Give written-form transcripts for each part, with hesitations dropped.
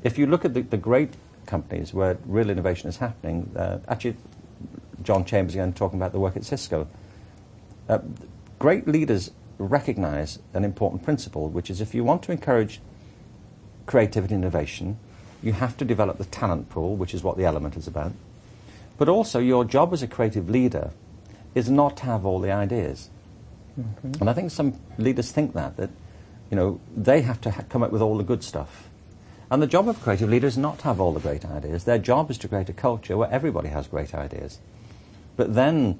If you look at the great companies where real innovation is happening, actually John Chambers again talking about the work at Cisco, great leaders recognize an important principle, which is if you want to encourage creativity and innovation, you have to develop the talent pool, which is what the element is about. But also your job as a creative leader is not to have all the ideas. Mm-hmm. And I think some leaders think that you know, they have to come up with all the good stuff. And the job of a creative leader is not to have all the great ideas. Their job is to create a culture where everybody has great ideas. But then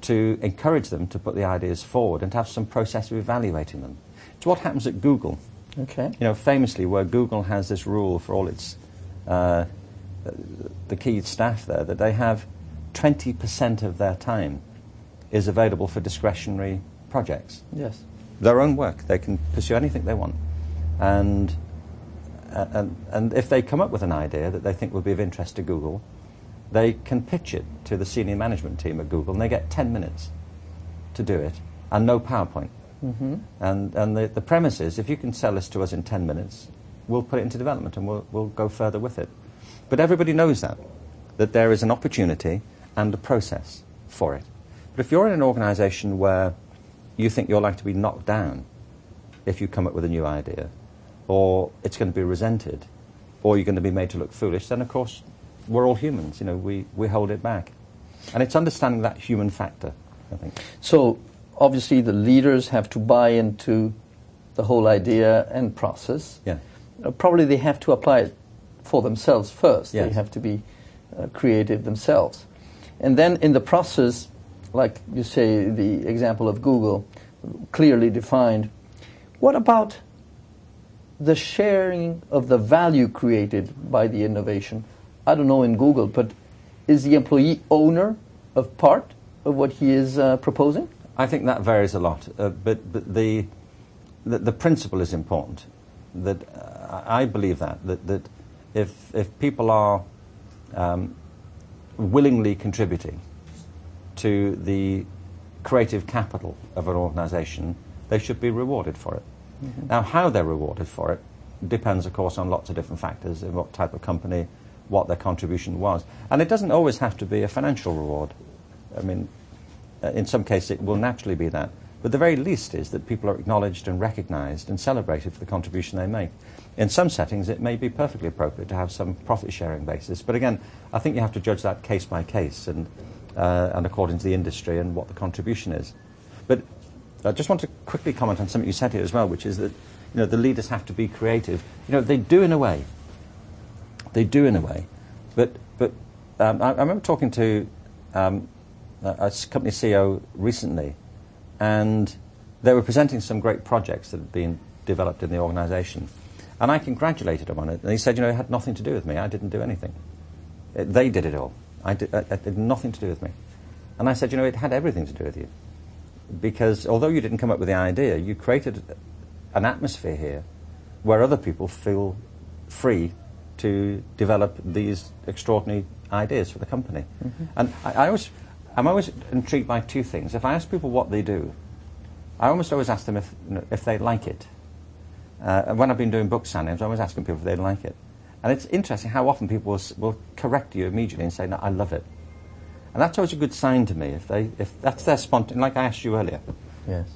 to encourage them to put the ideas forward and to have some process of evaluating them. It's what happens at Google. Okay. You know, famously, where Google has this rule for all its the key staff there, that they have 20% of their time is available for discretionary projects. Yes. Their own work. They can pursue anything they want. And if they come up with an idea that they think would be of interest to Google, they can pitch it to the senior management team at Google, and they get 10 minutes to do it, and no PowerPoint. Mm-hmm. And the premise is, if you can sell this to us in 10 minutes, we'll put it into development and we'll go further with it. But everybody knows that there is an opportunity and a process for it. But if you're in an organization where you think you're likely to be knocked down if you come up with a new idea, or it's going to be resented, or you're going to be made to look foolish, then of course we're all humans, you know, we hold it back. And it's understanding that human factor, I think. So obviously the leaders have to buy into the whole idea and process. Yeah. Probably they have to apply it for themselves first. Yes. They have to be creative themselves. And then in the process, like you say, the example of Google, clearly defined. What about the sharing of the value created by the innovation? I don't know in Google, but is the employee owner of part of what he is proposing? I think that varies a lot, but the principle is important. That I believe that if people are willingly contributing to the creative capital of an organization, they should be rewarded for it. Mm-hmm. Now, how they're rewarded for it depends, of course, on lots of different factors, in what type of company, what their contribution was. And it doesn't always have to be a financial reward. I mean, in some cases it will naturally be that. But the very least is that people are acknowledged and recognized and celebrated for the contribution they make. In some settings it may be perfectly appropriate to have some profit-sharing basis. But again, I think you have to judge that case by case and according to the industry and what the contribution is. But I just want to quickly comment on something you said here as well, which is that, you know, the leaders have to be creative. You know, they do in a way. They do in a way. But I remember talking to a company CEO recently, and they were presenting some great projects that had been developed in the organization. And I congratulated him on it. And he said, you know, it had nothing to do with me. I didn't do anything. They did it all. It had nothing to do with me. And I said, you know, it had everything to do with you. Because although you didn't come up with the idea, you created an atmosphere here where other people feel free to develop these extraordinary ideas for the company. Mm-hmm. And I'm always intrigued by two things. If I ask people what they do, I almost always ask them if they like it. And when I've been doing book signings, I'm always asking people if they like it. And it's interesting how often people will correct you immediately and say, no, I love it. And that's always a good sign to me, if that's their spontaneous, like I asked you earlier. Yes.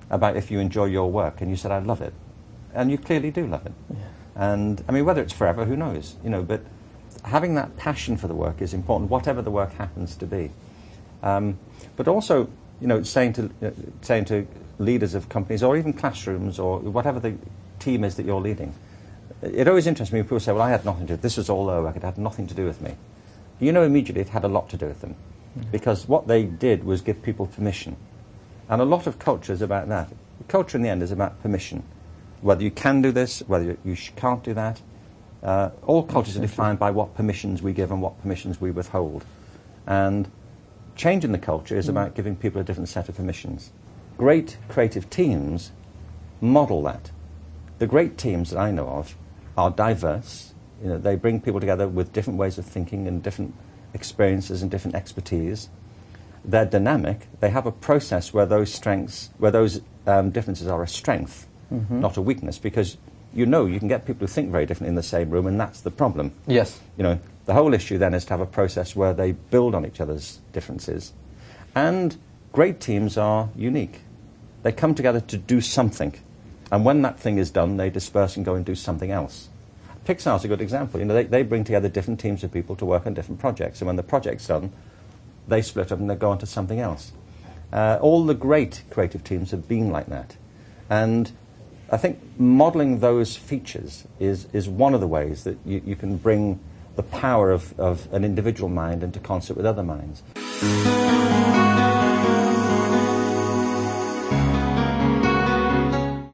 About if you enjoy your work, and you said, I love it. And you clearly do love it. Yeah. And, I mean, whether it's forever, who knows? You know, but having that passion for the work is important, whatever the work happens to be. But also, you know, saying to leaders of companies, or even classrooms, or whatever the team is that you're leading, it always interests me when people say, well, I had nothing to do with it. This was all low. It had nothing to do with me. You know immediately it had a lot to do with them. Mm-hmm. Because what they did was give people permission. And a lot of culture is about that. Culture in the end is about permission. Whether you can do this, whether you can't do that. All cultures are defined by what permissions we give and what permissions we withhold. And changing the culture is about giving people a different set of permissions. Great creative teams model that. The great teams that I know of are diverse. You know, they bring people together with different ways of thinking and different experiences and different expertise. they're dynamic. They have a process where those differences are a strength, not a weakness, because you can get people who think very differently in the same room, and that's the problem. Yes. The whole issue then is to have a process where they build on each other's differences. And great teams are unique. They come together to do something, and when that thing is done, they disperse and go and do something else. Pixar's a good example. They bring together different teams of people to work on different projects, and when the project's done, they split up and they go on to something else. All the great creative teams have been like that. And I think modelling those features is one of the ways that you can bring the power of an individual mind into concert with other minds.